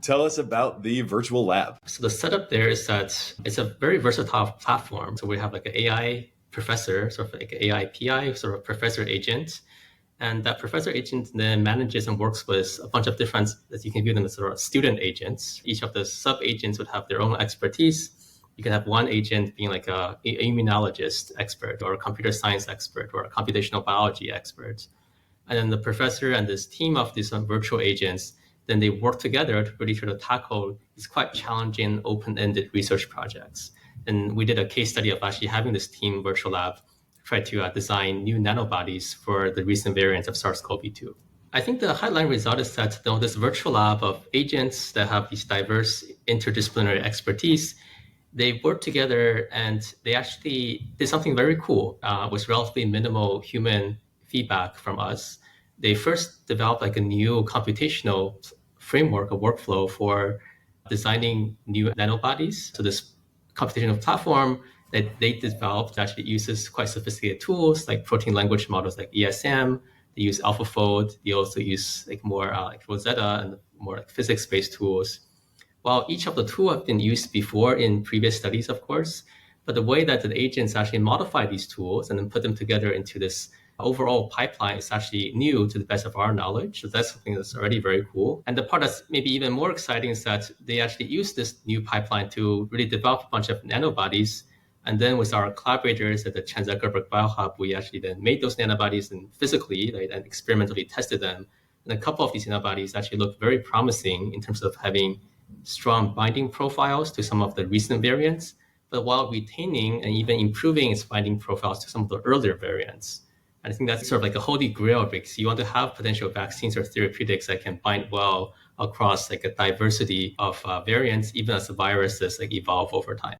Tell us about the virtual lab. So the setup there is that it's a very versatile platform. So we have like an AI professor, sort of like an AI PI, sort of professor agent. And that professor agent then manages and works with a bunch of different, as you can view them as sort of student agents. Each of the sub agents would have their own expertise. You can have one agent being like a immunologist expert or a computer science expert or a computational biology expert. And then the professor and this team of these virtual agents, then they work together to really try to tackle these quite challenging open-ended research projects. And we did a case study of actually having this team virtual lab try to design new nanobodies for the recent variants of SARS-CoV-2. I think the headline result is that this virtual lab of agents that have these diverse interdisciplinary expertise, they worked together and they actually did something very cool with relatively minimal human feedback from us. They first developed like a new computational framework, a workflow for designing new nanobodies. So this computational platform that they developed actually uses quite sophisticated tools like protein language models like ESM. They use AlphaFold. They also use like more like Rosetta and more like physics-based tools. While each of the tools have been used before in previous studies, of course, but the way that the agents actually modify these tools and then put them together into this overall pipeline is actually new to the best of our knowledge. So that's something that's already very cool. And the part that's maybe even more exciting is that they actually use this new pipeline to really develop a bunch of nanobodies. And then with our collaborators at the Chan Zuckerberg BioHub, we actually then made those nanobodies and physically and experimentally tested them. And a couple of these nanobodies actually look very promising in terms of having strong binding profiles to some of the recent variants, but while retaining and even improving its binding profiles to some of the earlier variants. And I think that's sort of like a holy grail because you want to have potential vaccines or therapeutics that can bind well across like a diversity of variants, even as the viruses like evolve over time.